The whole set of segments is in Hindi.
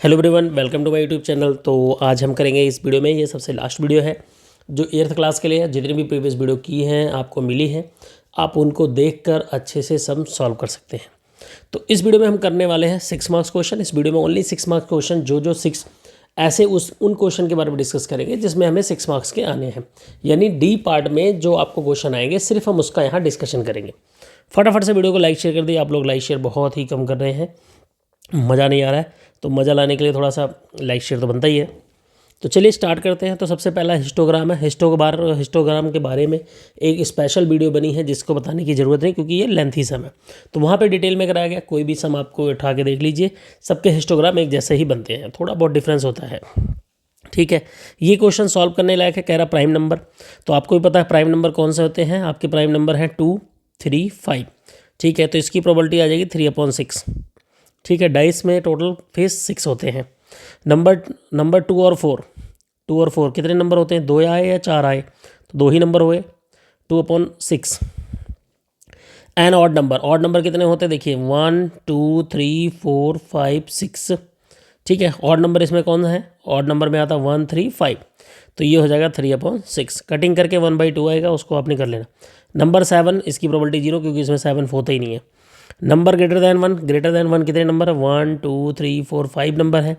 Hello everyone, welcome to my YouTube channel. तो आज हम करेंगे इस वीडियो में, ये सबसे लास्ट वीडियो है जो 8th क्लास के लिए है। जितनी भी प्रीवियस वीडियो की हैं आपको मिली हैं, आप उनको देखकर अच्छे से सम सॉल्व कर सकते हैं। तो इस वीडियो में हम करने वाले हैं 6 मार्क्स क्वेश्चन। इस वीडियो में ओनली 6 मार्क्स क्वेश्चन, जो 6 ऐसे उन क्वेश्चन के बारे में डिस्कस करेंगे जिसमें हमें 6 मार्क्स के आने हैं। यानी डी पार्ट में जो आपको क्वेश्चन आएंगे सिर्फ हम उसका यहाँ डिस्कशन करेंगे। फटाफट से वीडियो को लाइक शेयर कर दिए। आप लोग लाइक शेयर बहुत ही कम कर रहे हैं, मज़ा नहीं आ रहा है। तो मज़ा लाने के लिए थोड़ा सा लाइक शेयर तो बनता ही है। तो चलिए स्टार्ट करते हैं। तो सबसे पहला हिस्टोग्राम है। हिस्टोग्राम के बारे में एक स्पेशल वीडियो बनी है जिसको बताने की ज़रूरत नहीं, क्योंकि ये लेंथी सम है। तो वहाँ पे डिटेल में कराया गया। कोई भी सम आपको उठा के देख लीजिए, सबके हिस्टोग्राम एक जैसे ही बनते हैं, थोड़ा बहुत डिफरेंस होता है। ठीक है, ये क्वेश्चन सॉल्व करने लायक है। कह रहा प्राइम नंबर, तो आपको भी पता है प्राइम नंबर कौन से होते हैं। आपके प्राइम नंबर हैं 2, 3, 5। ठीक है, तो इसकी प्रोबेबिलिटी आ जाएगी 3/6। ठीक है, डाइस में टोटल फेस 6 होते हैं। नंबर 2 और 4 कितने नंबर होते हैं? 2 आए या 4 आए? तो 2 ही नंबर हुए, 2/6। एन ऑड नंबर कितने होते हैं? देखिए 1, 2, 3, 4, 5, 6। ठीक है, ऑड नंबर इसमें कौन है? ऑड नंबर में आता 1, 3, 5। तो ये हो जाएगा 3/6। कटिंग करके 1/2 आएगा, उसको आपने कर लेना। नंबर 7, इसकी प्रोबेबिलिटी 0, क्योंकि इसमें 7 होता ही नहीं है। नंबर ग्रेटर दैन वन कितने नंबर है? 1, 2, 3, 4, 5 नंबर है,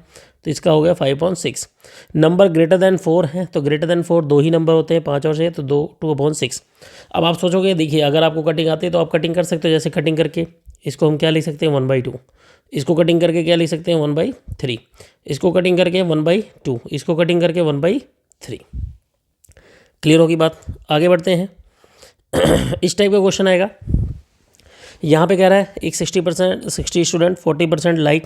तो इसका हो गया 5/6। नंबर ग्रेटर दैन 4 है, तो ग्रेटर दैन 4 2 ही नंबर होते हैं, 5 और 6, तो 2/6। अब आप सोचोगे, देखिए अगर आपको कटिंग आती है तो आप कटिंग कर सकते हो। जैसे कटिंग करके इसको हम क्या लिख सकते हैं? 1/2। इसको कटिंग करके क्या लिख सकते हैं? 1/3। इसको कटिंग करके 1/2। इसको कटिंग करके 1/3। क्लियर होगी बात? आगे बढ़ते हैं। इस टाइप का क्वेश्चन आएगा। यहाँ पे कह रहा है एक 60 student 40% like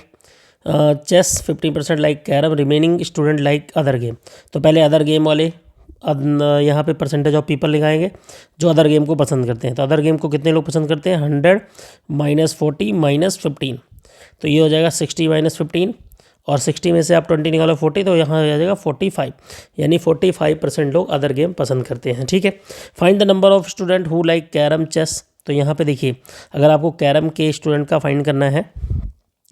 chess, 50% like carrom, remaining student like other game. तो पहले अदर गेम वाले यहाँ पे परसेंटेज ऑफ पीपल लिखाएंगे जो अदर गेम को पसंद करते हैं। तो अदर गेम को कितने लोग पसंद करते हैं? 100 -40 -15। तो ये हो जाएगा 60 - 15, और 60 में से आप 20 निकालो 40, तो यहाँ आ जाएगा 45। यानी 45% लोग अदर गेम पसंद करते हैं। ठीक है, find the number of student who like carrom, chess. तो यहाँ पे देखिए, अगर आपको कैरम के स्टूडेंट का फाइंड करना है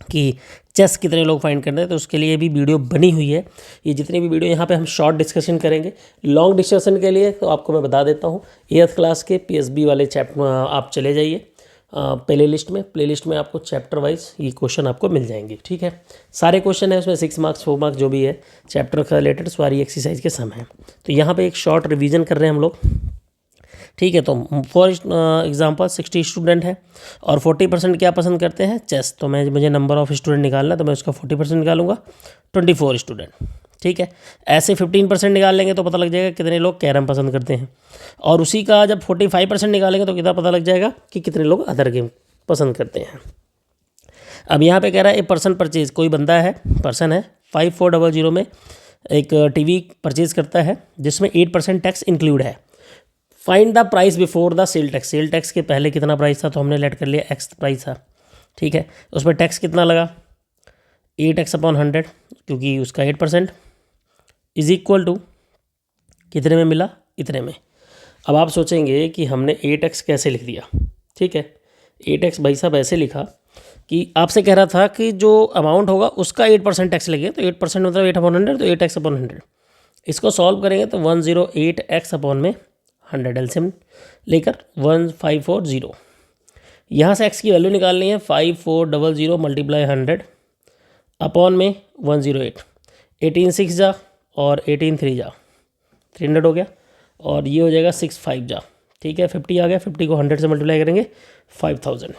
कि चेस कितने लोग फाइंड करना है, तो उसके लिए भी वीडियो बनी हुई है। ये जितनी भी वीडियो यहाँ पे हम शॉर्ट डिस्कशन करेंगे। लॉन्ग डिस्कशन के लिए तो आपको मैं बता देता हूँ, 8th क्लास के PSB वाले चैप्टर आप चले जाइए प्ले लिस्ट में आपको चैप्टर वाइज ये क्वेश्चन आपको मिल जाएंगे। ठीक है, सारे क्वेश्चन है उसमें 6 मार्क्स 4 मार्क्स जो भी है चैप्टर का रिलेटेड सारी एक्सरसाइज के सम है। तो यहाँ पे एक शॉर्ट रिवीजन कर रहे हैं हम लोग। ठीक है, तो फॉर एग्जांपल 60 स्टूडेंट है और 40% क्या पसंद करते हैं? चेस। तो मुझे नंबर ऑफ स्टूडेंट निकालना, तो मैं उसका 40% निकालूंगा, 24 स्टूडेंट। ठीक है, ऐसे 15% निकाल लेंगे तो पता लग जाएगा कितने लोग कैरम पसंद करते हैं, और उसी का जब 45% निकालेंगे तो कितना पता लग जाएगा कि कितने लोग अदर गेम पसंद करते हैं। अब यहाँ पे कह रहा है ए पर्सन परचेज, कोई बंदा है, पर्सन है, 5400 में एक टीवी परचेज करता है जिसमें 8% टैक्स इंक्लूड है। Find the price before the cell tax. Sale tax के पहले कितना प्राइस था? तो हमने लेट कर लिया एक्स प्राइस था। ठीक है, उसमें टैक्स कितना लगा? 8x/100, क्योंकि उसका 8% इज इक्वल टू कितने में मिला? इतने में। अब आप सोचेंगे कि हमने 8x कैसे लिख दिया। ठीक है, 8x भाई साहब ऐसे लिखा कि आपसे कह रहा था कि जो अमाउंट होगा उसका 8% टैक्स लगेगा, तो 8% मतलब 8/100, तो 8x/100। इसको सॉल्व करेंगे तो 108x/100 एलसीएम लेकर 1540। यहाँ से x की वैल्यू निकालनी है। 5400 × 100 अपॉन में 108। 18 6 जा और 18 3 जा, 300 हो गया, और ये हो जाएगा 6 5 जा। ठीक है, 50 आ गया, 50 को 100 से मल्टीप्लाई करेंगे 5000।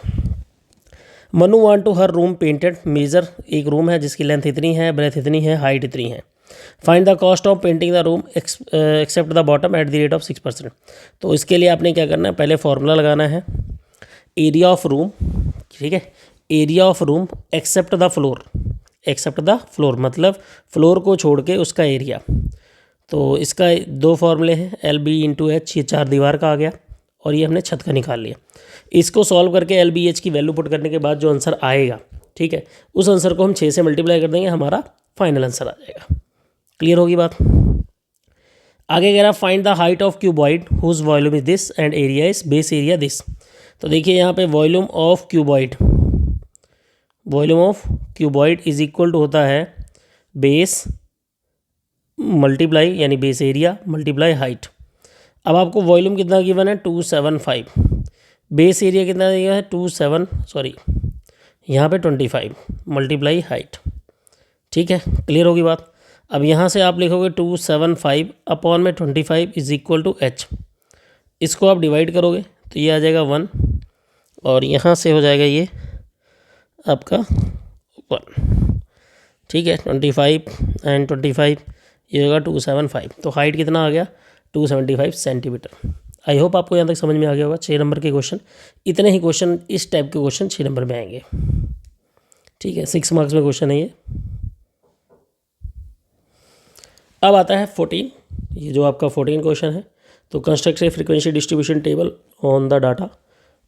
Manu want to her room painted, मेजर एक रूम है जिसकी लेंथ इतनी है, ब्रेथ इतनी है, हाइट इतनी है। Find the cost of painting the room except the bottom at the rate of 6%। तो इसके लिए आपने क्या करना है? पहले फॉर्मूला लगाना है, एरिया ऑफ रूम। ठीक है, area of room except the floor. Except the floor मतलब फ्लोर को छोड़ के उसका एरिया। तो इसका 2 फॉर्मूले हैं, LB/H, ये 4 दीवार का आ गया, और ये हमने छत का निकाल लिया। इसको सॉल्व करके LBH की वैल्यू पुट करने के बाद जो आंसर आएगा, ठीक है, उस आंसर को हम 6 से मल्टीप्लाई कर देंगे, हमारा फाइनल आंसर आ जाएगा। क्लियर होगी बात? आगे कह रहा find the height of cuboid whose volume is this and area is base area this. तो देखिए यहाँ पे volume of cuboid is equal to होता है बेस मल्टीप्लाई यानी बेस एरिया मल्टीप्लाई हाइट। अब आपको वॉल्यूम कितना गिवन है 275, बेस एरिया कितना दिया है 25 मल्टीप्लाई हाइट। ठीक है, क्लियर होगी बात। अब यहाँ से आप लिखोगे 275 अपॉन में 25 इज इक्वल टू h। इसको आप डिवाइड करोगे तो ये आ जाएगा 1 और यहाँ से हो जाएगा ये आपका 1। ठीक है, 25 एंड 25 ये होगा 275। तो हाइट कितना आ गया 275 सेंटीमीटर। आई होप आपको यहाँ तक समझ में आ गया होगा। 6 नंबर के क्वेश्चन, इतने ही क्वेश्चन, इस टाइप के क्वेश्चन 6 नंबर में आएंगे। ठीक है, 6 मार्क्स में क्वेश्चन है ये। अब आता है 14, ये जो आपका 14 क्वेश्चन है। तो construct a frequency distribution table on the data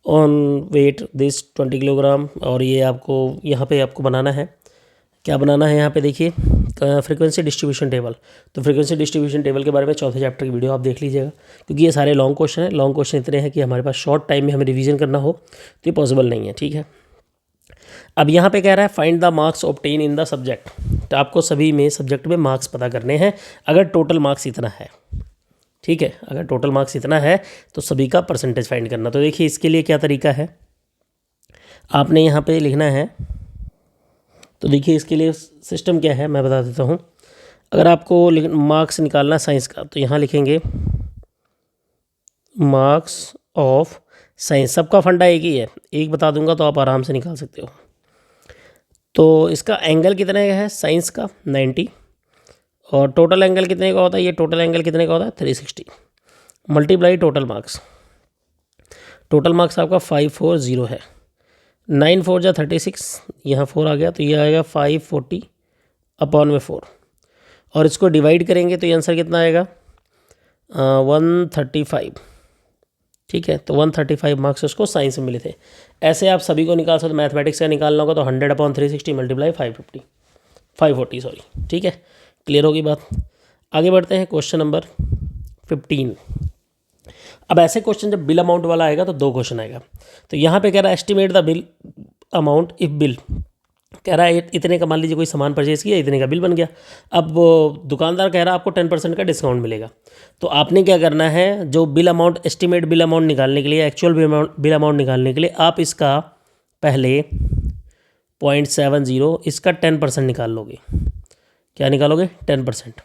on weight this 20 kilogram. और ये आपको यहाँ पे आपको बनाना है, क्या बनाना है यहाँ पे देखिए फ्रीक्वेंसी डिस्ट्रीब्यूशन टेबल। तो फ्रीक्वेंसी डिस्ट्रीब्यूशन टेबल के बारे में चौथे चैप्टर की वीडियो आप देख लीजिएगा, क्योंकि ये सारे लॉन्ग क्वेश्चन है। लॉन्ग क्वेश्चन इतने हैं कि हमारे पास शॉर्ट टाइम में हमें रिवीजन करना हो तो ये पॉसिबल नहीं है। ठीक है, अब यहाँ पे कह रहा है find the marks obtain in the subject. तो आपको सभी में सब्जेक्ट में मार्क्स पता करने हैं अगर टोटल मार्क्स इतना है। ठीक है, अगर टोटल मार्क्स इतना है तो सभी का परसेंटेज फाइंड करना। तो देखिए इसके लिए क्या तरीका है, आपने यहाँ पे लिखना है। तो देखिए इसके लिए सिस्टम क्या है मैं बता देता हूँ। अगर आपको मार्क्स निकालना साइंस का तो यहाँ लिखेंगे मार्क्स ऑफ साइंस। सबका फंडा एक ही है, एक बता दूंगा तो आप आराम से निकाल सकते हो। तो इसका एंगल कितने का है साइंस का 90, और टोटल एंगल कितने का होता है, ये टोटल एंगल कितने का होता है 360 multiply total marks. Total marks आपका 540 है। 9 4 जा 36, यहाँ 4 आ गया तो ये आएगा 540 अपॉन में 4, और इसको डिवाइड करेंगे तो ये आंसर कितना आएगा 135। ठीक है, तो 135 मार्क्स उसको साइंस में मिले थे। ऐसे आप सभी को निकाल सकते, मैथमेटिक्स का निकालना होगा तो 100 अपॉन 360 मल्टीप्लाई 540 सॉरी। ठीक है, क्लियर होगी बात। आगे बढ़ते हैं क्वेश्चन नंबर 15। अब ऐसे क्वेश्चन जब बिल अमाउंट वाला आएगा तो 2 क्वेश्चन आएगा। तो यहाँ पे कह रहा है estimate the bill amount if bill, कह रहा है इतने का मान लीजिए कोई सामान परचेज किया, इतने का बिल बन गया। अब दुकानदार कह रहा है आपको 10% का डिस्काउंट मिलेगा। तो आपने क्या करना है, जो bill amount estimate bill amount निकालने के लिए, एक्चुअल बिल अमाउंट निकालने के लिए आप इसका पहले 0.70 इसका 10% निकाल लोगे। क्या निकालोगे 10%।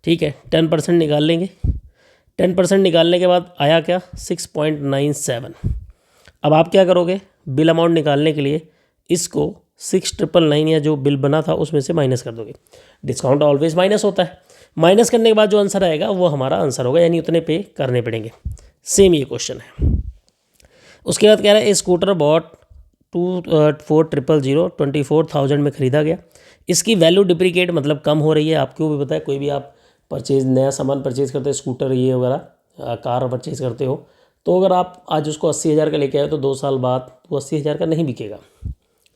ठीक है, 10% निकाल लेंगे। 10% निकालने के बाद आया क्या 6.97। अब आप क्या करोगे, बिल अमाउंट निकालने के लिए इसको 6999 या जो बिल बना था उसमें से माइनस कर दोगे। डिस्काउंट ऑलवेज माइनस होता है, माइनस करने के बाद जो आंसर आएगा वो हमारा आंसर होगा, यानी उतने पे करने पड़ेंगे। सेम ये क्वेश्चन है। उसके बाद कह रहा है स्कूटर बॉट 2400 24,000 में ख़रीदा गया। इसकी वैल्यू डिप्रिकेट मतलब कम हो रही है। आपको भी पता है, कोई भी आप परचेज नया सामान परचेज़ करते हो, स्कूटर ये वगैरह कार परचेज़ करते हो, तो अगर आप आज उसको 80,000 का लेके आए तो 2 साल बाद वो 80,000 का नहीं बिकेगा।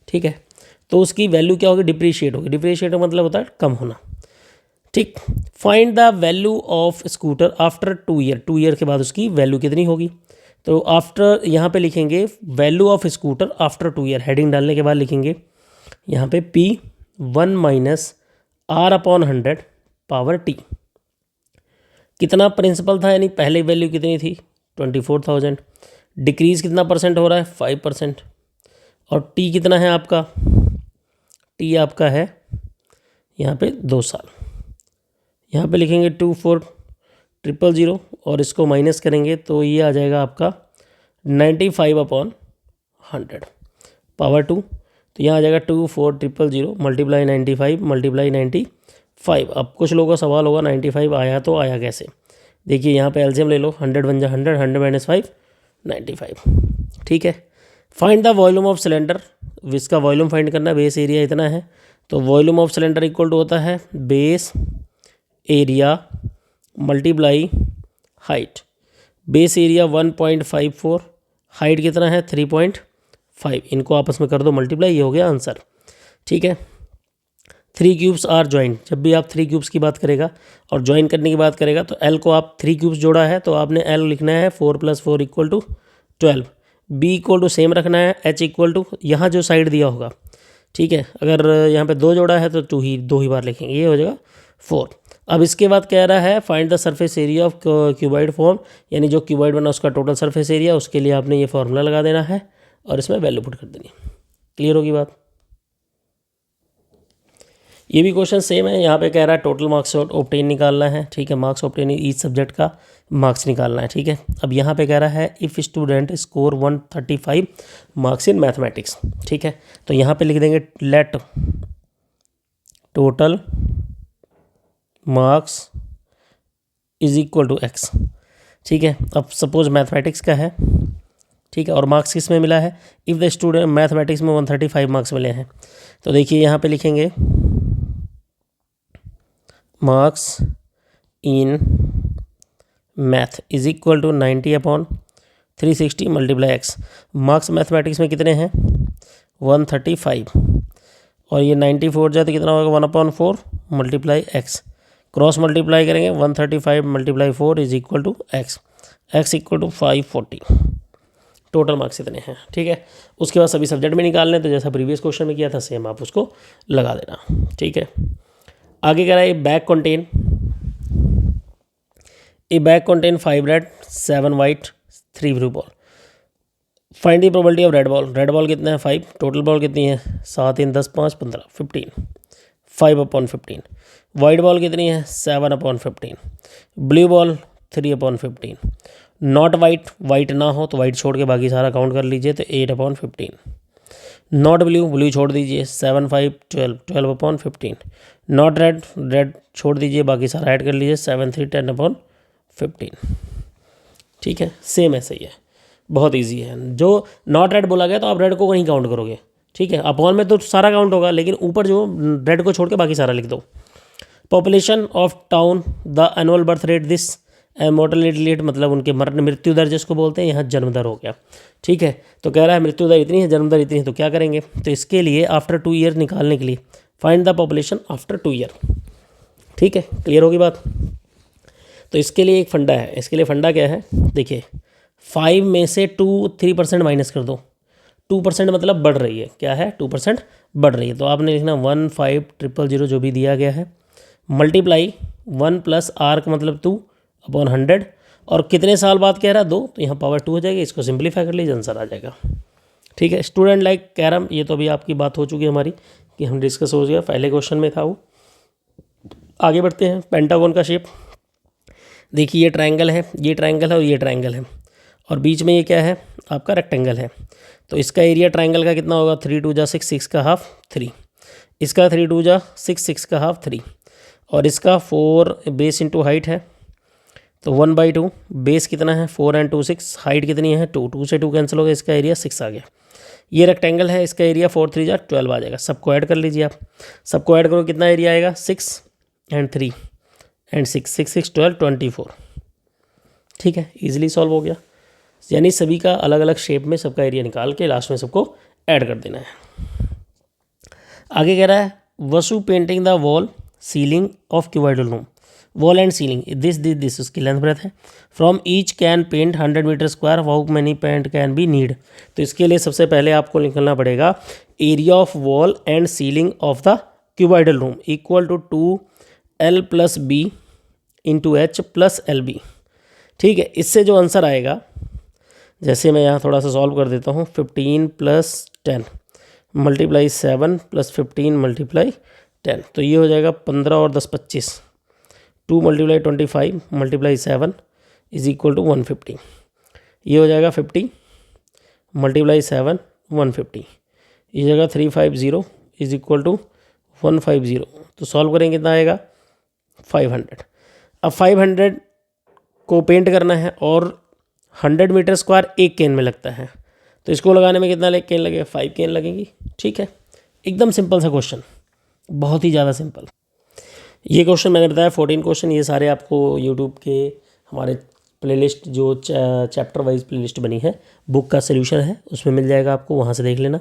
ठीक है, तो उसकी वैल्यू क्या होगी, डिप्रिशिएट होगी। डिप्रिशिएट मतलब होता है कम होना। ठीक, find the value of scooter after 2 year. 2 year के बाद उसकी वैल्यू कितनी होगी। तो आफ्टर यहाँ पे लिखेंगे value of scooter after 2 year. Heading डालने के बाद लिखेंगे यहाँ पे P1 minus R/100 power T। कितना प्रिंसिपल था, यानी पहले वैल्यू कितनी थी 24,000, डिक्रीज़ कितना परसेंट हो रहा है 5%, और T कितना है आपका, T आपका है यहाँ पे 2 साल। यहाँ पे लिखेंगे 24,000 और इसको माइनस करेंगे तो ये आ जाएगा आपका 95/100 पावर 2। तो यहाँ आ जाएगा 24,000 मल्टीप्लाई 95 मल्टीप्लाई 95। अब कुछ लोगों का सवाल होगा 95 आया तो आया कैसे। देखिए यहाँ पे एलसीएम ले लो, 100 बन जा 100, 100 माइनस 5 95। ठीक है, find the volume of cylinder. इसका वॉल्यूम फाइंड करना, बेस एरिया इतना है तो volume of cylinder equal to होता है base area multiply height. Base area 1.54, height कितना है 3.5, इनको आपस में कर दो मल्टीप्लाई, ये हो गया आंसर। ठीक है, 3 क्यूब्स आर ज्वाइंट। जब भी आप 3 क्यूब्स की बात करेगा और ज्वाइन करने की बात करेगा तो L को आप 3 क्यूब्स जोड़ा है तो आपने L लिखना है 4 + 4 = 12। B इक्वल टू सेम रखना है, H इक्वल टू यहाँ जो साइड दिया होगा ठीक है। अगर यहाँ पे 2 जोड़ा है तो 2 ही बार लिखेंगे, ये हो जाएगा 4। अब इसके बाद कह रहा है find the surface area of cuboid form, यानी जो क्यूबॉइड बना उसका टोटल सरफेस एरिया, उसके लिए आपने ये फॉर्मूला लगा देना है और इसमें वैल्यू पुट कर देनी। क्लियर होगी बात। ये भी क्वेश्चन सेम है, यहाँ पे कह रहा है टोटल मार्क्स ऑब्टेन निकालना है, ठीक है। मार्क्स ऑब्टेन ईच सब्जेक्ट का मार्क्स निकालना है, ठीक है। अब यहाँ पे कह रहा है if student score 135 marks in mathematics, ठीक है। तो यहाँ पे लिख देंगे let total marks is equal to x, ठीक है। अब सपोज मैथमेटिक्स का है, ठीक है, और मार्क्स किस में मिला है, इफ़ द स्टूडेंट मैथमेटिक्स में 135 मार्क्स मिले हैं, तो देखिए यहाँ पे लिखेंगे marks in math is equal to 90/360 multiply x. Marks mathematics में कितने हैं 135, और ये 94 जाए तो कितना होगा 1/4 मल्टीप्लाई एक्स। क्रॉस मल्टीप्लाई करेंगे 135 multiply 4 is equal to x, x equal to 540। Total marks इतने हैं, ठीक है। उसके बाद सभी सब्जेक्ट में निकालने, तो जैसा प्रीवियस क्वेश्चन में किया था सेम आप उसको लगा देना, ठीक है। आगे कह रहा है ए bag contain 5 red 7 white 3 blue ball. Find the probability of red ball. Red ball कितना है 5, टोटल बॉल कितनी है 7 3 10 5 15 15, 5/15। वाइट बॉल कितनी है 7/15। Blue ball 3/15। Not white, white ना हो तो वाइट छोड़ के बाकी सारा काउंट कर लीजिए तो 8/15। नॉट ब्लू, ब्लू छोड़ दीजिए 7 5 12 12/15। नॉट रेड, रेड छोड़ दीजिए बाकी सारा ऐड कर लीजिए 7 3 10/15, ठीक है। सेम ऐसे ही है, बहुत इजी है। जो नॉट रेड बोला गया तो आप रेड को कहीं काउंट करोगे, ठीक है। अपॉन में तो सारा काउंट होगा, लेकिन ऊपर जो रेड को छोड़ के बाकी सारा लिख दो। Population of town the annual birth rate this mortality rate, मतलब उनके मृत्यु दर जिसको बोलते हैं, यहाँ जन्म दर हो गया, ठीक है। तो कह रहा है मृत्यु दर इतनी है, जन्म दर इतनी है, तो क्या करेंगे, तो इसके लिए आफ्टर 2 ईयर निकालने के लिए find the population after 2 year, ठीक है। क्लियर होगी बात। तो इसके लिए एक फंडा है, इसके लिए फंडा क्या है, देखिए 5 में से 3% माइनस कर दो। 2% मतलब बढ़ रही है, क्या है 2% बढ़ रही है, तो आपने लिखना 1500 जो भी दिया गया है मल्टीप्लाई 1 प्लस आर का मतलब 2/100, और कितने साल बाद कह रहा है 2, तो यहाँ पावर 2 हो जाएगी। इसको सिंप्लीफाई कर लीजिए, आंसर आ जाएगा, ठीक है। स्टूडेंट लाइक कैरम, ये तो अभी आपकी बात हो चुकी है हमारी कि हम डिस्कस हो गया, पहले क्वेश्चन में था वो। आगे बढ़ते हैं। पेंटागन का शेप देखिए, ये ट्रायंगल है, ये ट्रायंगल है और ये ट्रायंगल है, और बीच में ये क्या है आपका रेक्टेंगल है। तो इसका एरिया ट्रायंगल का कितना होगा 3 2 जा 6 6 का हाफ 3, इसका 3 2 जा 6 6 का हाफ 3, और इसका 4 बेस इंटू हाइट है तो 1/2। बेस कितना है 4 and 2 6, हाइट कितनी है 2, 2 से 2 कैंसिल हो गया, इसका एरिया 6 आ गया। ये रेक्टेंगल है, इसका एरिया 4 3 जा 12 आ जाएगा। सबको ऐड कर लीजिए आप, सबको ऐड करो कितना एरिया आएगा 6 and 3 and 6 6 6 12 24, ठीक है। इजीली सॉल्व हो गया, यानी सभी का अलग अलग शेप में सबका एरिया निकाल के लास्ट में सबको ऐड कर देना है। आगे कह रहा है Vasu painting the wall ceiling of cuboidal room. Wall and ceiling this उसकी लेंथ ब्रेथ है। From each can paint 100 metre square, how many paint can be need. तो इसके लिए सबसे पहले आपको निकलना पड़ेगा area of wall and ceiling of the cuboidal room equal to 2L + B into H + LB, ठीक है। इससे जो आंसर आएगा, जैसे मैं यहाँ थोड़ा सा सॉल्व कर देता हूँ, 15 + 10 मल्टीप्लाई 7 + 15 मल्टीप्लाई 10, तो ये हो जाएगा 15 और 10 25, 2 × 25 मल्टीप्लाई 7 इज इक्वल टू 150। ये हो जाएगा 50 मल्टीप्लाई 7 150, ये जगह 350 इज इक्वल टू 150। तो सॉल्व करेंगे कितना आएगा 500। अब 500 को पेंट करना है और 100 मीटर स्क्वायर एक केन में लगता है, तो इसको लगाने में कितना केन लगेगा 5 केन लगेंगी, ठीक है। एकदम सिंपल सा क्वेश्चन, बहुत ही ज़्यादा सिंपल। ये क्वेश्चन मैंने बताया 14 क्वेश्चन, ये सारे आपको यूट्यूब के हमारे प्लेलिस्ट जो चैप्टर वाइज प्लेलिस्ट बनी है, बुक का सोल्यूशन है उसमें मिल जाएगा आपको, वहाँ से देख लेना,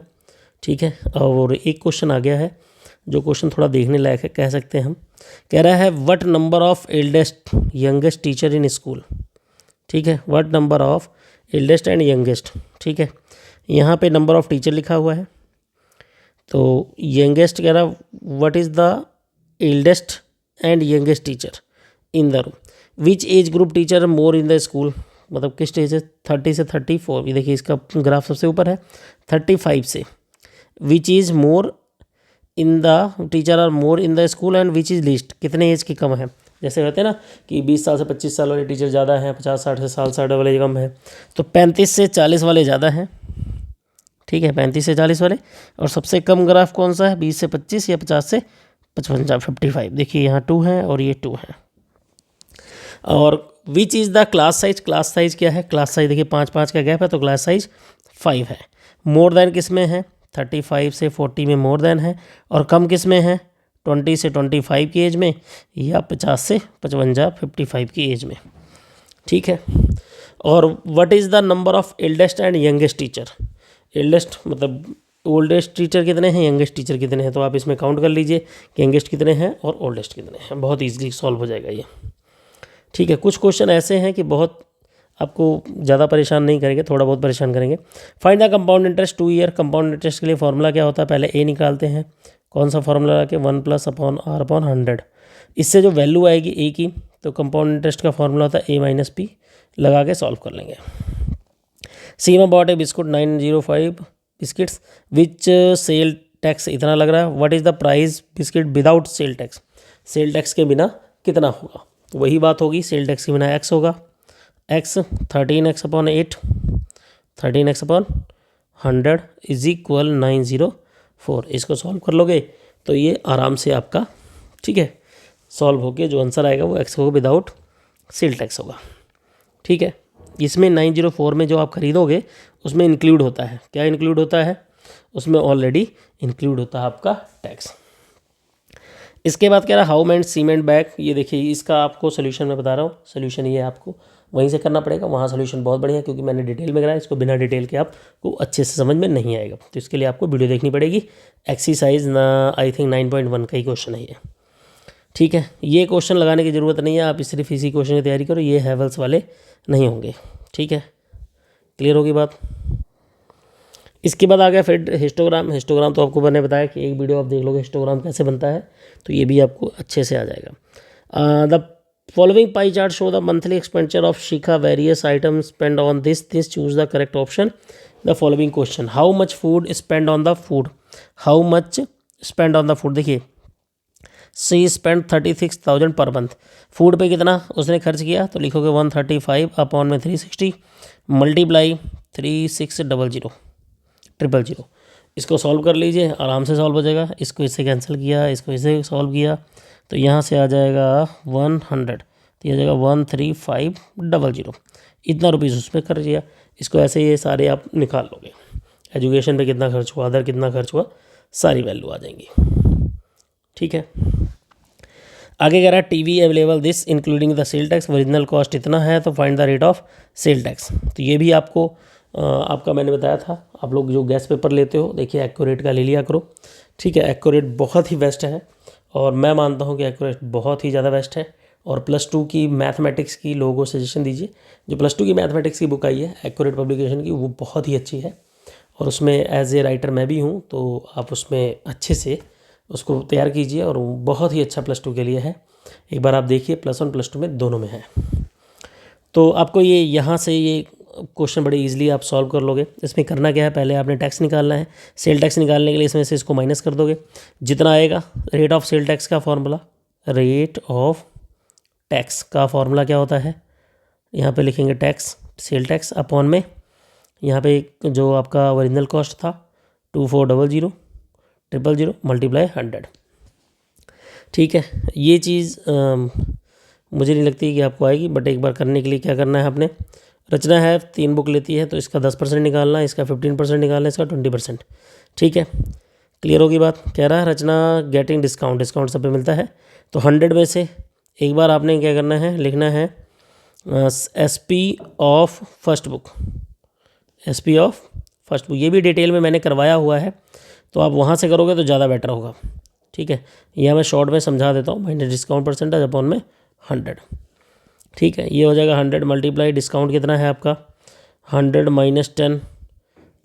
ठीक है। और एक क्वेश्चन आ गया है जो क्वेश्चन थोड़ा देखने लायक है कह सकते हैं हम। कह रहा है what number of eldest youngest teacher in school, ठीक है। What number of eldest and youngest, ठीक है। यहाँ पे नंबर ऑफ टीचर लिखा हुआ है, तो यंगेस्ट कह रहा what is the eldest and youngest teacher in the room, which age group teacher more in the school, मतलब किस स्टेज है 30 से 34, ये देखिए इसका ग्राफ सबसे ऊपर है 35 से, which is more in the teacher are more in the school and which is least, कितने एज की कम है, जैसे कहते हैं ना कि 20 साल से 25 साल वाले टीचर ज़्यादा हैं, 50-60 से साल 60 वाले कम हैं, तो 35 से 40 वाले ज़्यादा हैं, ठीक है 35 से 40 वाले। और सबसे कम ग्राफ कौन सा है, 20 से 25 या 50 से 55 55, देखिए यहाँ 2 है और ये 2 है। और which is the class size, class size क्या है, क्लास साइज देखिए 5-5 का गैप है तो क्लास साइज 5 है। मोर देन किस में है, 35 से 40 में मोर देन है, और कम किस में है 20 से 25 की एज में, या 50 से 55 55 की एज में, ठीक है। और what is the number of eldest and youngest teacher, eldest मतलब ओल्डेस्ट टीचर कितने हैं, यंगेस्ट टीचर कितने हैं, तो आप इसमें काउंट कर लीजिए कि यंगेस्ट कितने हैं और ओल्डेस्ट कितने हैं, बहुत ईजिली सॉल्व हो जाएगा ये, ठीक है। कुछ क्वेश्चन ऐसे हैं कि बहुत आपको ज़्यादा परेशान नहीं करेंगे, थोड़ा बहुत परेशान करेंगे। Find the compound interest 2 year, compound interest के लिए फॉर्मूला क्या होता है, पहले ए निकालते हैं, कौन सा फॉर्मूला लगा के 1+/r/100, इससे जो वैल्यू आएगी ए की, तो कंपाउंड इंटरेस्ट का फॉर्मूला होता है a-p, लगा के सॉल्व कर लेंगे। Seema bought a biscuit 905 biscuits which sale tax इतना लग रहा है, what is the price biscuit without sale tax, sale tax के बिना कितना होगा, तो वही बात होगी, सेल टैक्स के बिना x होगा, x 13x/8, 13x/100 is equal 904, इसको सॉल्व कर लोगे तो ये आराम से आपका, ठीक है, सॉल्व होके जो आंसर आएगा वो x होगा विदाउट सेल टैक्स होगा, ठीक है। इसमें 904 में जो आप खरीदोगे उसमें इंक्लूड होता है, क्या इंक्लूड होता है, उसमें ऑलरेडी इंक्लूड होता है आपका टैक्स। इसके बाद कह रहा है हाउ मेंट सीमेंट बैग, ये देखिए इसका आपको सोल्यूशन मैं बता रहा हूँ, सोल्यूशन ये आपको वहीं से करना पड़ेगा, वहाँ सोल्यूशन बहुत बढ़िया है क्योंकि मैंने डिटेल में कराया, इसको बिना डिटेल के आपको अच्छे से समझ में नहीं आएगा, तो इसके लिए आपको वीडियो देखनी पड़ेगी। एक्सरसाइज ना आई थिंक 9.1 का ही क्वेश्चन है ये, ठीक है। ये क्वेश्चन लगाने की ज़रूरत नहीं है, आप सिर्फ इसी क्वेश्चन की तैयारी करो, ये हैवल्स वाले नहीं होंगे, ठीक है, क्लियर होगी बात। इसके बाद आ गया फिर हिस्टोग्राम, हिस्टोग्राम तो आपको मैंने बताया कि एक वीडियो आप देख लोगे हिस्टोग्राम कैसे बनता है, तो ये भी आपको अच्छे से आ जाएगा। The following pie chart show the monthly expenditure of Shikha, various items spend on this choose the correct option. The following question, how much food spend on the food, how much spend on the food, देखिए सी स्पेंड 36,000 पर मंथ, फूड पे कितना उसने खर्च किया, तो लिखोगे 135/360 मल्टीप्लाई 3600 इसको सॉल्व कर लीजिए, आराम से सॉल्व हो जाएगा। इसको इससे कैंसिल किया, इसको इससे सॉल्व किया, तो यहाँ से आ जाएगा 100, तो ये आ जाएगा 13500, इतना रुपीज़ उसमें खर्च किया। इसको ऐसे ये सारे आप निकाल लोगे, एजुकेशन पे कितना खर्च हुआ, अदर कितना खर्च हुआ, सारी वैल्यू आ जाएंगी, ठीक है। आगे कह रहा है TV available this including the sale tax, original cost इतना है तो find the rate of sale tax, तो ये भी आपको आपका मैंने बताया था, आप लोग जो गैस पेपर लेते हो देखिए एक्यूरेट का ले लिया करो, ठीक है, एक्यूरेट बहुत ही बेस्ट है, और मैं मानता हूँ कि एक्यूरेट बहुत ही ज़्यादा बेस्ट है। और +2 की मैथमेटिक्स की लोगों को सजेशन दीजिए, जो +2 की मैथमेटिक्स की बुक आई है एक्यूरेट पब्लिकेशन की, वो बहुत ही अच्छी है, और उसमें एज ए राइटर मैं भी हूँ, तो आप उसमें अच्छे से उसको तैयार कीजिए, और बहुत ही अच्छा +2 के लिए है, एक बार आप देखिए, +1 +2 में दोनों में है। तो आपको ये यहाँ से ये क्वेश्चन बड़े इजीली आप सॉल्व कर लोगे। इसमें करना क्या है, पहले आपने टैक्स निकालना है, सेल टैक्स निकालने के लिए इसमें से इसको माइनस कर दोगे, जितना आएगा रेट ऑफ सेल टैक्स का फॉर्मूला, रेट ऑफ टैक्स का फॉर्मूला क्या होता है, यहाँ पे लिखेंगे टैक्स, सेल टैक्स अपॉन में यहाँ पे जो आपका ओरिजिनल कॉस्ट था 2400 मल्टीप्लाई 100, ठीक है। ये चीज़ मुझे नहीं लगती कि आपको आएगी, बट एक बार करने के लिए क्या करना है, आपने रचना है 3 बुक लेती है तो इसका 10% निकालना है, इसका 15% निकालना है, इसका 20%, ठीक है, क्लियर होगी बात। कह रहा है रचना गेटिंग डिस्काउंट, डिस्काउंट सब पे मिलता है, तो 100 में से एक बार आपने क्या करना है, लिखना है SP of first book, SP of first book, ये भी डिटेल में मैंने करवाया हुआ है, तो आप वहाँ से करोगे तो ज़्यादा बेटर होगा, ठीक है। यह मैं शॉर्ट में समझा देता हूँ, माइनस डिस्काउंट परसेंटेज अपॉन में 100, ठीक है, ये हो जाएगा 100 मल्टीप्लाई डिस्काउंट कितना है आपका 100 - 10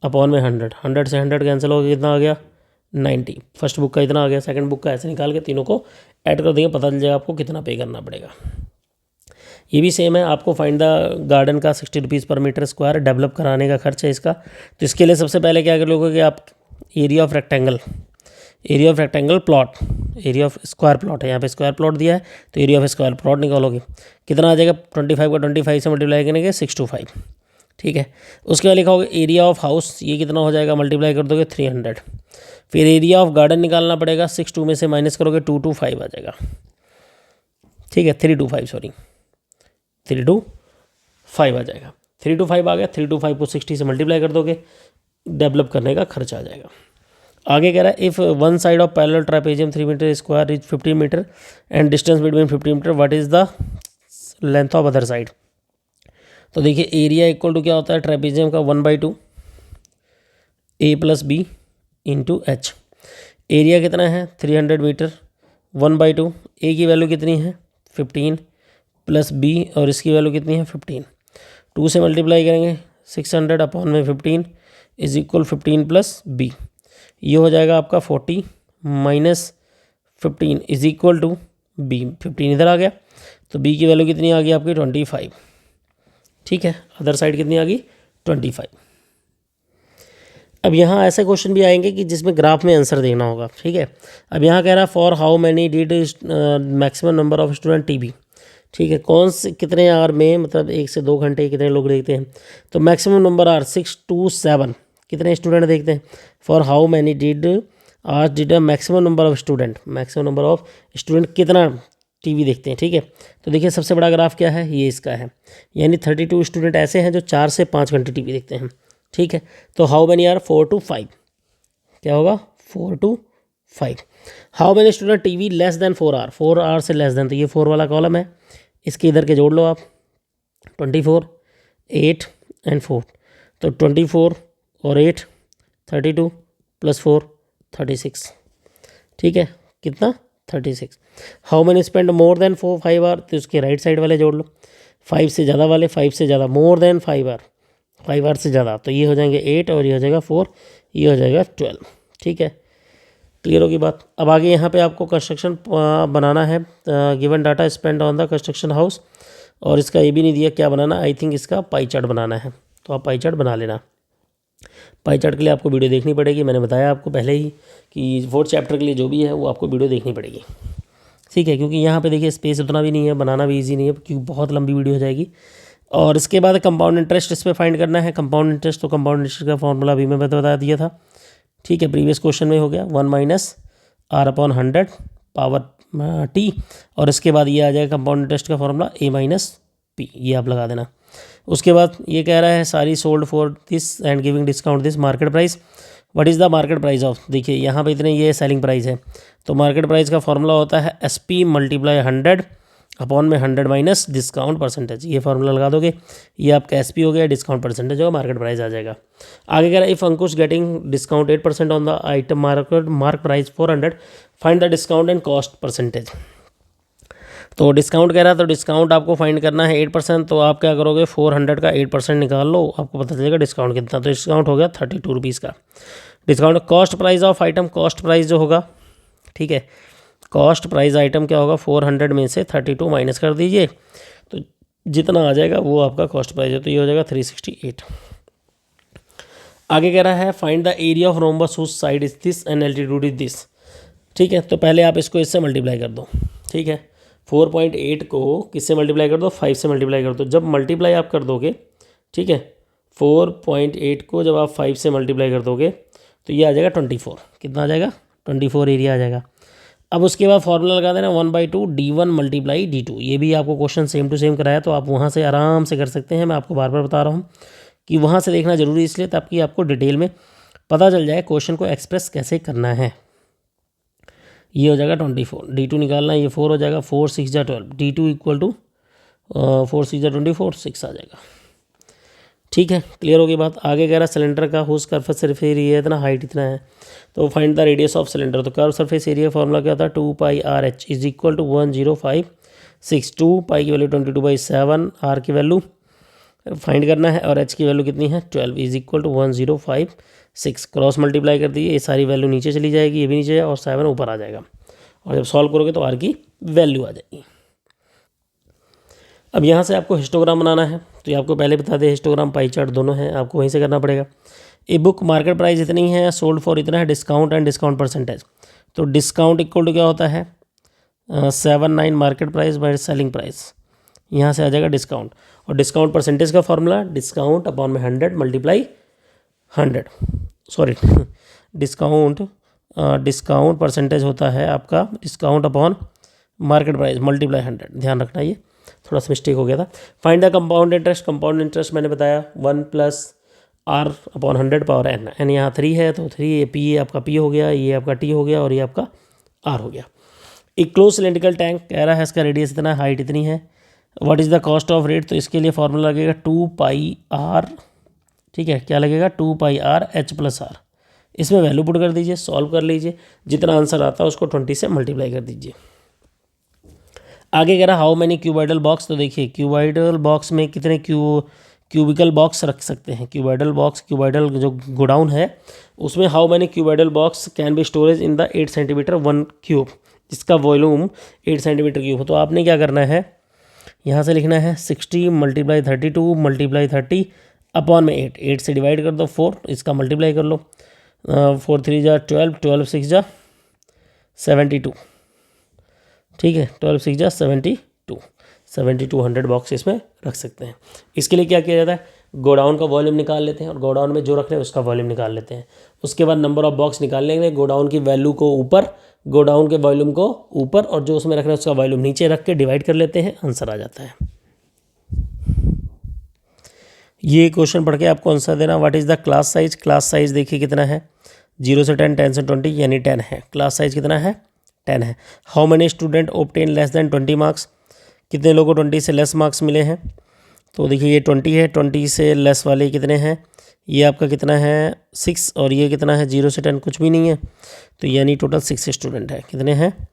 अपॉन में 100, 100 से 100 कैंसिल हो गया, कितना आ गया 90। फर्स्ट बुक का इतना आ गया, सेकंड बुक का ऐसे निकाल के तीनों को ऐड कर देंगे, पता चल जाएगा आपको कितना पे करना पड़ेगा। ये भी सेम है, आपको फाइंड द गार्डन का 60 रुपीज़ पर मीटर स्क्वायर, डेवलप कराने का खर्च है इसका। तो इसके लिए सबसे पहले क्या कर लोगे कि आप area of rectangle plot, area of square plot है, यहाँ पे स्क्वायर प्लॉट दिया है तो एरिया ऑफ स्क्वायर प्लॉट निकालोगे। कितना आ जाएगा, 25 का 25 से मल्टीप्लाई करेंगे 625, ठीक है। उसके बाद लिखाओगे एरिया ऑफ हाउस, ये कितना हो जाएगा, मल्टीप्लाई कर दोगे 300। फिर एरिया ऑफ गार्डन निकालना पड़ेगा, 62 में से माइनस करोगे 225 आ जाएगा, ठीक है, 325 आ जाएगा, 325 आ गया। 325 को 60 से मल्टीप्लाई कर दोगे, डेवलप करने का खर्च आ जाएगा। आगे कह रहा है if one side of parallel trapezium 3 metre square is 15 metre and distance between 15 metre, what is the length of other side. तो देखिए एरिया इक्वल टू क्या होता है ट्रापेजियम का 1/2 a + b into H. Area कितना है 300 मीटर, 1/2 a की वैल्यू कितनी है 15 प्लस b और इसकी वैल्यू कितनी है 15, 2 से मल्टीप्लाई करेंगे 600 अपॉन में 15 इज इक्वल 15 प्लस b, ये हो जाएगा आपका 40 minus 15 is equal to b, 15 इधर आ गया तो b की वैल्यू कितनी आ गई आपकी 25, ठीक है। अदर साइड कितनी आ गई 25। अब यहाँ ऐसे क्वेश्चन भी आएंगे कि जिसमें ग्राफ में आंसर देना होगा, ठीक है। अब यहाँ कह रहा है for how many did maximum number of student TV, ठीक है, कौन से कितने आवर में, मतलब 1 से 2 घंटे कितने लोग देखते हैं। तो मैक्सिमम नंबर आर 6 to 7 कितने स्टूडेंट देखते हैं। For how many did maximum number of student, maximum number of student कितना टीवी देखते हैं, ठीक है। तो देखिए सबसे बड़ा ग्राफ क्या है, ये इसका है, यानी 32 स्टूडेंट ऐसे हैं जो 4 से 5 घंटे टीवी देखते हैं, ठीक है। तो हाउ मैनी आर 4 to 5, क्या होगा 4 to 5। How many student TV less than 4 hour, 4 hour से लेस देन, तो ये 4 वाला कॉलम है, इसके इधर के जोड़ लो आप 24, 8 एंड 4, तो 24 और 8 32 प्लस 4 36, ठीक है, कितना 36। How many spend more than 5 hour, तो उसके राइट साइड वाले जोड़ लो, 5 से ज़्यादा वाले, 5 से ज़्यादा, मोर देन 5 आवर, 5 आवर से ज़्यादा, तो ये हो जाएंगे 8 और ये हो जाएगा 4, ये हो जाएगा 12, ठीक है। क्लियर होगी बात। अब आगे यहाँ पे आपको कंस्ट्रक्शन बनाना है, given data spend on the construction house, और इसका ये भी नहीं दिया क्या बनाना, आई थिंक इसका पाई चार्ट बनाना है, तो आप पाई चार्ट बना लेना। पाई चार्ट के लिए आपको वीडियो देखनी पड़ेगी, मैंने बताया आपको पहले ही कि 4th चैप्टर के लिए जो भी है वो आपको वीडियो देखनी पड़ेगी, ठीक है, क्योंकि यहाँ पे देखिए स्पेस उतना भी नहीं है, बनाना भी इजी नहीं है क्योंकि बहुत लंबी वीडियो हो जाएगी। और इसके बाद कंपाउंड इंटरेस्ट इस पर फाइंड करना है, कंपाउंड इंटरेस्ट, तो कंपाउंड इंटरेस्ट का फॉर्मूला भी मैं बता दिया था, ठीक है, प्रीवियस क्वेश्चन में हो गया 1 - R/100 पावर t, और इसके बाद ये आ जाएगा कंपाउंड इंटरेस्ट का फॉर्मूला a - p, ये आप लगा देना। उसके बाद ये कह रहा है सारी sold for this and giving discount this market price, what is the market price of, देखिए यहाँ पे इतने ये सेलिंग प्राइस है, तो मार्केट प्राइस का फॉर्मूला होता है SP × 100 अपॉन में 100 माइनस डिस्काउंट परसेंटेज, ये फार्मूला लगा दोगे, ये आपका SP हो गया, डिस्काउंट परसेंटेज होगा, मार्केट प्राइस आ जाएगा। आगे कह रहा है if Ankush getting discount 8% on the item mark price 400, find the discount and cost percentage. तो डिस्काउंट कह रहा है, तो डिस्काउंट आपको फाइंड करना है 8%, तो आप क्या करोगे 400 का 8% निकाल लो, आपको पता चलेगा डिस्काउंट कितना, तो डिस्काउंट हो गया 32 रुपीज़ का discount. Cost price of item, cost price जो होगा, ठीक है, कॉस्ट प्राइस आइटम क्या होगा 400 में से 32 माइनस कर दीजिए, तो जितना आ जाएगा वो आपका कॉस्ट प्राइस है, तो ये हो जाएगा 368। आगे कह रहा है find the area of rhombus whose side is this and altitude is this, ठीक है। तो पहले आप इसको इससे मल्टीप्लाई कर दो, ठीक है, 4.8 को किससे मल्टीप्लाई कर दो 5 से मल्टीप्लाई कर दो, जब मल्टीप्लाई आप कर दोगे, ठीक है, 4.8 को जब आप 5 से मल्टीप्लाई कर दोगे तो ये आ जाएगा 24, कितना आ जाएगा 24 एरिया आ जाएगा। अब उसके बाद फॉर्मूला लगा देना 1/2 D1 × D2, ये भी आपको क्वेश्चन सेम टू सेम कराया, तो आप वहाँ से आराम से कर सकते हैं, मैं आपको बार बार बता रहा हूँ कि वहाँ से देखना जरूरी इसलिए ताकि आपको डिटेल में पता चल जाए क्वेश्चन को एक्सप्रेस कैसे करना है। ये हो जाएगा 24, D2 निकालना, ये 4 हो जाएगा, 4 × 6 = 12, D2 इक्वल टू 4 × 6 = 24, 6 आ जाएगा, ठीक है। क्लियर होगी बात। आगे कह रहा है सिलेंडर का हुज सरफेस एरिया इतना, हाइट इतना है, तो find the radius of cylinder, तो कर्व सरफेस एरिया फॉर्मूला क्या होता है 2πRH इज इक्वल टू 1056, 2π की वैल्यू 22/7, R की वैल्यू फाइंड करना है और H की वैल्यू कितनी है 12 is equal to 1056 6 cross multiply कर दीजिए, ये सारी वैल्यू नीचे चली जाएगी, ये भी नीचे और 7 ऊपर आ जाएगा, और जब सॉल्व करोगे तो आर की वैल्यू आ जाएगी। अब यहाँ से आपको हिस्टोग्राम बनाना है, तो ये आपको पहले बता दें, हिस्टोग्राम पाई चार्ट दोनों हैं, आपको वहीं से करना पड़ेगा। ए बुक मार्केट प्राइस इतनी है, सोल्ड फॉर इतना है, डिस्काउंट एंड डिस्काउंट परसेंटेज। तो डिस्काउंट इक्वल टू क्या होता है 79 market price by selling price, यहाँ से आ जाएगा डिस्काउंट। और डिस्काउंट परसेंटेज का फॉर्मूला डिस्काउंट अपॉन में 100 मल्टीप्लाई 100, सॉरी डिस्काउंट परसेंटेज होता है आपका discount upon market price multiply 100, ध्यान रखना, ये थोड़ा सा मिस्टेक हो गया था। Find the compound interest, compound interest मैंने बताया 1 plus R upon 100 power N, N यहाँ 3 है तो 3, ये पी आपका पी हो गया, ये आपका टी हो गया और ये आपका आर हो गया। एक क्लोज सिलेंड्रिकल टैंक कह रहा है, इसका रेडियस इतना, हाइट इतनी है। What is the cost of rate, तो इसके लिए फॉर्मूला लगेगा 2 पाई आर, ठीक है, क्या लगेगा 2 पाई आर एच प्लस आर। इसमें वैल्यू पुट कर दीजिए, सॉल्व कर लीजिए, जितना आंसर आता है उसको 20 से मल्टीप्लाई कर दीजिए। आगे कह रहा हाउ मैनी क्यूबाइडल बॉक्स, तो देखिए क्यूबाइडल बॉक्स में कितने क्यूबिकल बॉक्स रख सकते हैं। क्यूबाइडल बॉक्स, क्यूबाइडल जो गोडाउन है उसमें how many cuboidal box can be storage in the 8 centimetre 1 cube, जिसका वॉल्यूम 8 सेंटीमीटर क्यूब हो। तो आपने क्या करना है, यहाँ से लिखना है 60 मल्टीप्लाई 32 मल्टीप्लाई 30 अपॉन में 8 से डिवाइड कर दो 4, इसका मल्टीप्लाई कर लो, 4 3 जा 12, 12 6 जा 72, ठीक है, 12 6 जा 72 बॉक्स इसमें रख सकते हैं। इसके लिए क्या किया जाता है, गोडाउन का वॉल्यूम निकाल लेते हैं और गोडाउन में जो रख रहे हैं उसका वॉल्यूम निकाल लेते हैं। उसके बाद नंबर ऑफ बॉक्स निकालने के लिए गोडाउन की वैल्यू को ऊपर, गोडाउन के वॉल्यूम को ऊपर और जो उसमें रख रहे हैं उसका वॉल्यूम नीचे रख के डिवाइड कर लेते हैं, आंसर आ जाता है। ये क्वेश्चन पढ़ के आपको आंसर देना। What is the class size, class size देखिए कितना है, 0 से 10, 10 से 20 यानी 10 है। क्लास साइज कितना है 10 है। How many student obtain less than 20 marks, कितने लोगों को 20 से लेस मार्क्स मिले हैं। तो देखिए ये 20 है, 20 से लेस वाले कितने हैं, ये आपका कितना है 6 और ये कितना है 0 से 10 कुछ भी नहीं है, तो यानी टोटल 6 स्टूडेंट है, कितने हैं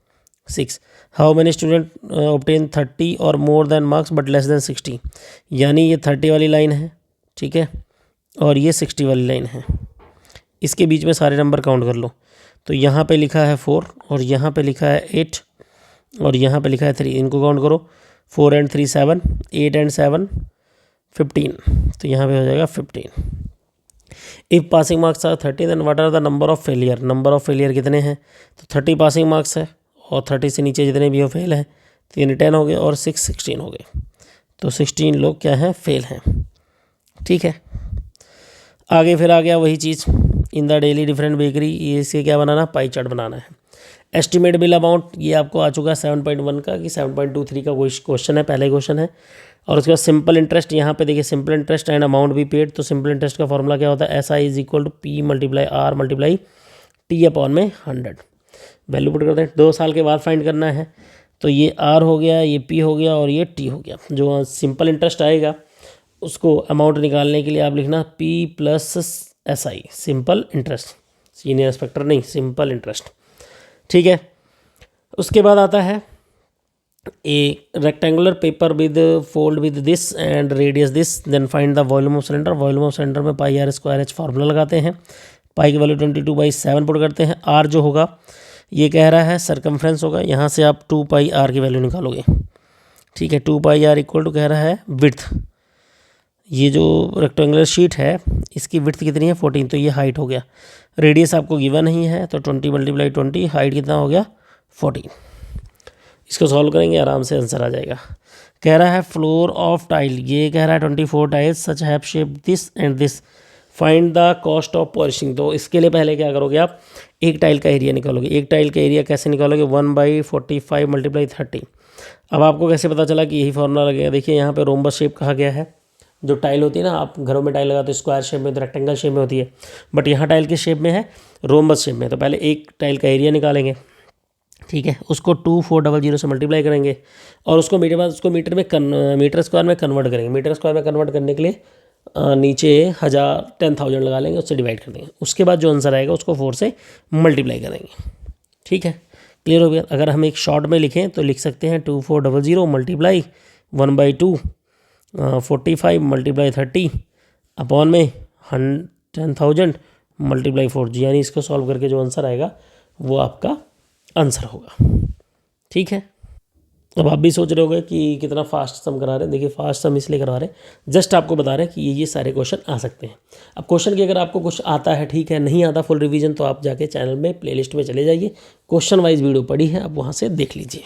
6। हाउ मैनी स्टूडेंट ऑब्टेन 30 और more than marks but less than 60, यानी ये 30 वाली लाइन है, ठीक है, और ये 60 वाली लाइन है। इसके बीच में सारे नंबर काउंट कर लो, तो यहाँ पे लिखा है 4 और यहाँ पे लिखा है 8 और यहाँ पे लिखा है 3, इनको काउंट करो, 4 एंड 3 7, 8 एंड 7 15, तो यहाँ पे हो जाएगा 15। If passing marks are 30 then what are the number of failure, number of failure कितने हैं, तो 30 पासिंग मार्क्स है और 30 से नीचे जितने भी हो फेल हैं, 3 10 हो गए और 6 16 हो गए, तो 16 लोग क्या हैं फेल हैं, ठीक है। आगे फिर आ गया वही चीज़, in the daily different bakery, ये इसके क्या बनाना, पाई चार्ट बनाना है। एस्टिमेट बिल अमाउंट, ये आपको आ चुका है 7.1 का कि 7.23 का कोई क्वेश्चन है, पहले क्वेश्चन है। और उसके बाद सिंपल इंटरेस्ट, यहाँ पे देखिए सिंपल इंटरेस्ट एंड अमाउंट भी पेड, तो सिंपल इंटरेस्ट का फॉर्मूला क्या होता है, SI is equal to P multiply R multiply T upon में 100। वैल्यू पुट करते हैं, 2 साल के बाद फाइंड करना है, तो ये R हो गया, ये P हो गया और ये T हो गया। जो सिंपल इंटरेस्ट आएगा उसको अमाउंट निकालने के लिए आप लिखना P plus SI, simple interest, senior inspector नहीं, सिंपल इंटरेस्ट, ठीक है। उसके बाद आता है a rectangular paper with fold with this and radius this, then find the volume of cylinder. Volume of cylinder में pi R square H formula लगाते हैं, पाई की वैल्यू 22/7 पुट करते हैं। आर जो होगा ये कह रहा है सरकमफ्रेंस होगा, यहाँ से आप 2 पाई आर की वैल्यू निकालोगे, ठीक है। 2 पाई आर इक्वल टू कह रहा है विड्थ, ये जो रेक्टेंगुलर शीट है इसकी विड्थ कितनी है 14, तो ये हाइट हो गया। रेडियस आपको गिवन नहीं है तो 20 मल्टीप्लाई 20, हाइट कितना हो गया 14। इसको सॉल्व करेंगे आराम से आंसर आ जाएगा। कह रहा है फ्लोर ऑफ टाइल, ये कह रहा है 24 tiles such have shape this and this, find the cost of polishing. तो इसके लिए पहले क्या करोगे आप, एक टाइल का एरिया निकालोगे। एक टाइल का एरिया कैसे निकालोगे, 1/45 मल्टीप्लाई 30। अब आपको कैसे पता चला कि यही फॉर्मूला लगेगा, देखिए यहाँ पे रोम्बस शेप कहा गया है। जो टाइल होती है ना, आप घरों में टाइल लगाते हो स्क्वायर शेप में, तो रेक्टेंगल शेप में होती है, बट यहाँ टाइल किस शेप में है, रोम्बस शेप में। तो पहले एक टाइल का एरिया निकालेंगे, ठीक है, उसको 2400 से मल्टीप्लाई करेंगे और उसको मीटर बाद उसको मीटर स्क्वायर में कन्वर्ट करेंगे। मीटर स्क्वायर में कन्वर्ट करने के लिए नीचे 1000 लगा लेंगे, उससे डिवाइड कर देंगे। उसके बाद जो आंसर आएगा उसको 4 से मल्टीप्लाई करेंगे, ठीक है। क्लियर हो गया। अगर हम एक शॉर्ट में लिखें तो लिख सकते हैं 2400 मल्टीप्लाई 1/2 45 मल्टीप्लाई 30 अपॉन में 10,000 मल्टीप्लाई 4g, यानी इसको सॉल्व करके जो आंसर आएगा वो आपका आंसर होगा। ठीक है, अब आप भी सोच रहे होंगे कि कितना फास्ट सम करा रहे हैं। देखिए फास्ट सम इसलिए करा रहे हैं, जस्ट आपको बता रहे हैं कि ये सारे क्वेश्चन आ सकते हैं। अब क्वेश्चन की अगर आपको कुछ आता है, ठीक है, नहीं आता फुल रिवीजन, तो आप जाके चैनल में प्लेलिस्ट में चले जाइए, क्वेश्चन वाइज वीडियो पड़ी है, आप वहाँ से देख लीजिए।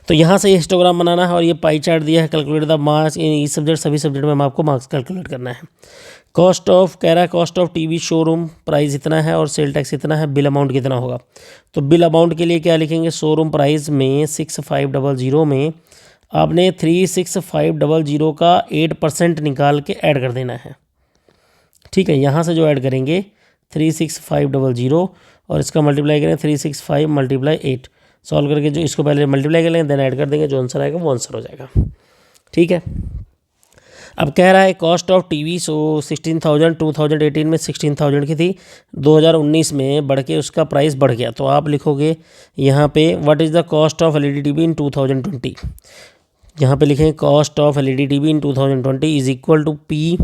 तो यहाँ से हिस्टोग्राम बनाना है और ये पाई चार्ट दिया है, calculate the marks in each subject, सभी सब्जेक्ट में आपको मार्क्स कैलकुलेट करना है। कॉस्ट ऑफ कह रहा है, cost of TV showroom price इतना है और सेल टैक्स इतना है, बिल अमाउंट कितना होगा। तो बिल अमाउंट के लिए क्या लिखेंगे, शोरूम प्राइस में 6500 में आपने 36500 का 8% निकाल के ऐड कर देना है। ठीक है, यहाँ से जो ऐड करेंगे 36500 और इसका मल्टीप्लाई करें 365 × 8, सॉल्व करके जो इसको पहले मल्टीप्लाई कर लेंगे, देन ऐड कर देंगे, जो आंसर आएगा वो आंसर हो जाएगा। ठीक है, अब कह रहा है कॉस्ट ऑफ टीवी, सो 16,000 2018 में 16,000 की थी, 2019 में बढ़ के उसका प्राइस बढ़ गया। तो आप लिखोगे यहाँ पे what is the cost of LED TV in 2020, यहाँ पे लिखेंगे cost of LED TV in 2020 is equal to P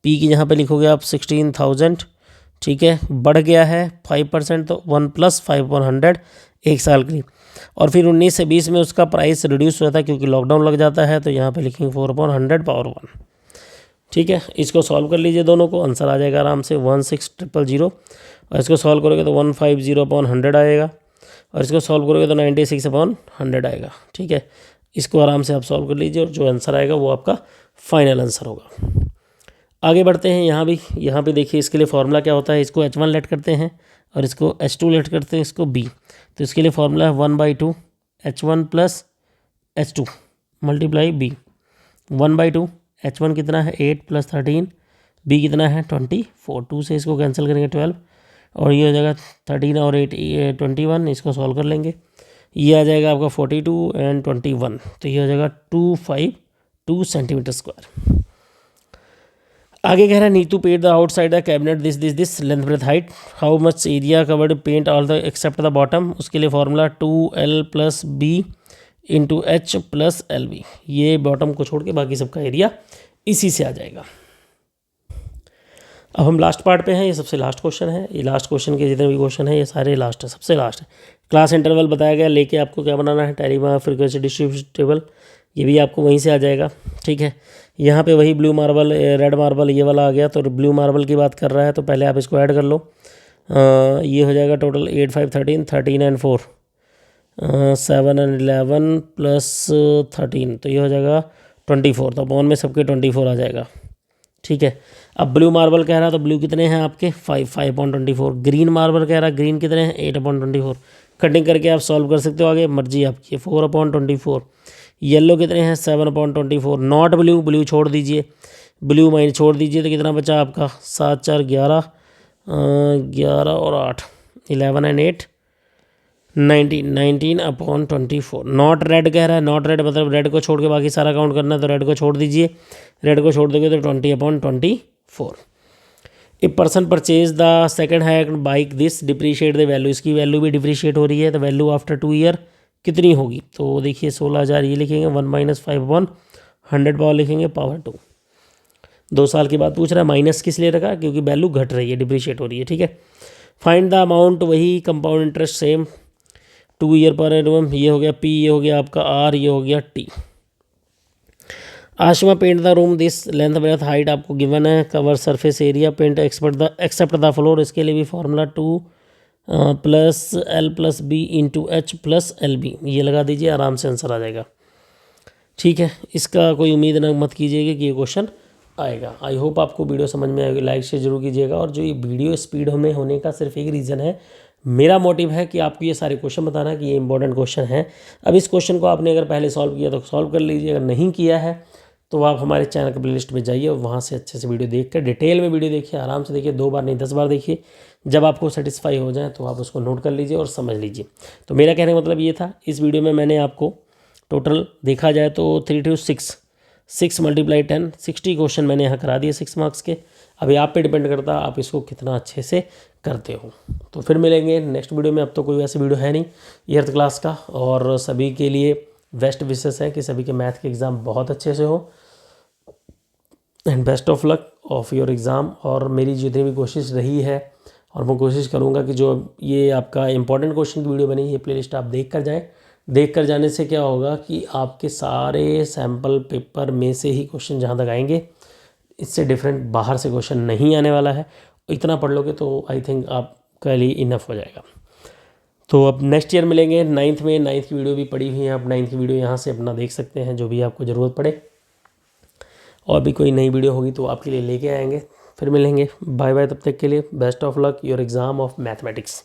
की यहाँ पे लिखोगे आप 16,000। ठीक है, बढ़ गया है 5%, तो 1 + 5/100 एक साल की। और फिर 19 से 20 में उसका प्राइस रिड्यूस हुआ था क्योंकि लॉकडाउन लग जाता है, तो यहाँ पे लिखेंगे 4/100 पावर 1। ठीक है, इसको सॉल्व कर लीजिए दोनों को, आंसर आ जाएगा आराम से 16,000 और इसको सॉल्व करोगे तो 150/100 आएगा और इसको सॉल्व करोगे तो 96/100 आएगा। ठीक है, इसको आराम से आप सॉल्व कर लीजिए और जो आंसर आएगा वो आपका फाइनल आंसर होगा। आगे बढ़ते हैं, यहाँ पे देखिए इसके लिए फॉर्मूला क्या होता है, इसको H1 लेट करते हैं और इसको H2 लेट करते हैं, इसको B। तो इसके लिए फॉर्मूला है 1/2 H1 + H2 × B। 1/2 H1 कितना है 8 + 13, B कितना है 24, 2 से इसको कैंसिल करेंगे 12 और ये हो जाएगा 13 और 8 21, इसको सॉल्व कर लेंगे, ये आ जाएगा आपका 42 और 21, तो ये हो जाएगा 252 cm²। आगे कह रहा है Neetu paid the outside the cabinet this length breadth height, how much area covered paint all the except the bottom. उसके लिए formula 2L + B × H + LB, ये बॉटम को छोड़ के बाकी सबका एरिया इसी से आ जाएगा। अब हम लास्ट पार्ट पे हैं, ये सबसे लास्ट क्वेश्चन है, ये लास्ट क्वेश्चन के जितने भी क्वेश्चन हैं ये सारे लास्ट है, सबसे लास्ट है। क्लास इंटरवल बताया गया, लेके आपको क्या बनाना है, टेलीग्राम फ्रीक्वेंसी डिस्ट्रीब्यूशन टेबल, ये भी आपको वहीं से आ जाएगा। ठीक है, यहाँ पे वही ब्लू मार्बल रेड मार्बल ये वाला आ गया, तो ब्लू मार्बल की बात कर रहा है तो पहले आप इसको ऐड कर लो। ये हो जाएगा टोटल 8 5 13 13 और 4 7 और 11 + 13, तो ये हो जाएगा 24, तो अपॉन में सबके 24 आ जाएगा। ठीक है, अब ब्लू मार्बल कह रहा है तो ब्लू कितने हैं आपके 5/24। ग्रीन मार्बल कह रहा है ग्रीन कितने हैं 8/24। कटिंग करके आप सॉल्व कर सकते हो, आगे मर्जी आपकी, 4/24। येलो कितने हैं 7/24। नॉट ब्लू छोड़ दीजिए, ब्लू माइन छोड़ दीजिए, तो कितना बचा आपका 7 4 11 11 और 8 11 और 8 19/24। नॉट रेड कह रहा है, नॉट रेड मतलब रेड को छोड़ के बाकी सारा काउंट करना है, तो रेड को छोड़ दीजिए, रेड को छोड़ दोगे तो 20/24। A person purchase the second hand bike this depreciate the value, इसकी वैल्यू भी डिप्रीशिएट हो रही है, तो वैल्यू आफ्टर 2 ईयर कितनी होगी, तो देखिए 16,000 ये लिखेंगे, 1 - 5/100 पावर लिखेंगे पावर 2। 2 साल की बात पूछ रहा है, माइनस किस लिए रखा, क्योंकि वैल्यू घट रही है, डिप्रीशिएट हो रही है। ठीक है, फाइंड द अमाउंट, वही कंपाउंड इंटरेस्ट सेम 2 ईयर पर एनुअम, ये हो गया P, ये हो गया आपका R, ये हो गया T। Ashma paint the room this length breadth height आपको गिवन है, cover surface area paint except the floor, इसके लिए भी formula 2 + L + B × H + LB, ये लगा दीजिए, आराम से आंसर आ जाएगा। ठीक है, इसका कोई उम्मीद ना मत कीजिएगा कि ये क्वेश्चन आएगा। आई होप आपको वीडियो समझ में आएगी, लाइक शेयर जरूर कीजिएगा। और जो ये वीडियो स्पीड में होने का सिर्फ एक रीज़न है, मेरा मोटिव है कि आपको ये सारे क्वेश्चन बताना कि ये इंपॉर्टेंट क्वेश्चन है। अब इस क्वेश्चन को आपने अगर पहले सॉल्व किया तो सॉल्व कर लीजिए, अगर नहीं किया है तो आप हमारे चैनल के प्लेलिस्ट में जाइए और वहाँ से अच्छे से वीडियो देख कर डिटेल में वीडियो देखिए, आराम से देखिए, 2 बार नहीं 10 बार देखिए। जब आपको सेटिस्फाई हो जाए तो आप उसको नोट कर लीजिए और समझ लीजिए। तो मेरा कहने का मतलब ये था, इस वीडियो में मैंने आपको टोटल देखा जाए तो 3 to 6 6 × 10 60 क्वेश्चन मैंने यहाँ करा दिए 6 मार्क्स के। अभी आप पे डिपेंड करता है आप इसको कितना अच्छे से करते हो। तो फिर मिलेंगे नेक्स्ट वीडियो में। अब तो कोई वैसे वीडियो है नहीं 8th क्लास का, और सभी के लिए बेस्ट विशेस है कि सभी के मैथ के एग्ज़ाम बहुत अच्छे से हो, and best of luck. Of your exam. और मेरी जितनी भी कोशिश रही है और मैं कोशिश करूँगा कि जो ये आपका इंपॉर्टेंट क्वेश्चन की वीडियो बनी ये प्लेलिस्ट आप देख कर जाएँ। देख कर जाने से क्या होगा कि आपके सारे सैम्पल पेपर में से ही क्वेश्चन जहाँ तक आएंगे, इससे डिफरेंट बाहर से क्वेश्चन नहीं आने वाला है। इतना पढ़ लोगे तो आई थिंक आपका लिए इनफ हो जाएगा। तो अब नेक्स्ट ईयर मिलेंगे 9th में। 9th की वीडियो भी पड़ी हुई है, आप 9th की वीडियो यहाँ से अपना देख सकते हैं जो भी आपको ज़रूरत पड़े। और भी कोई नई वीडियो होगी तो आपके लिए लेके आएंगे। फिर मिलेंगे, बाय बाय। तब तक के लिए best of luck your exam of mathematics.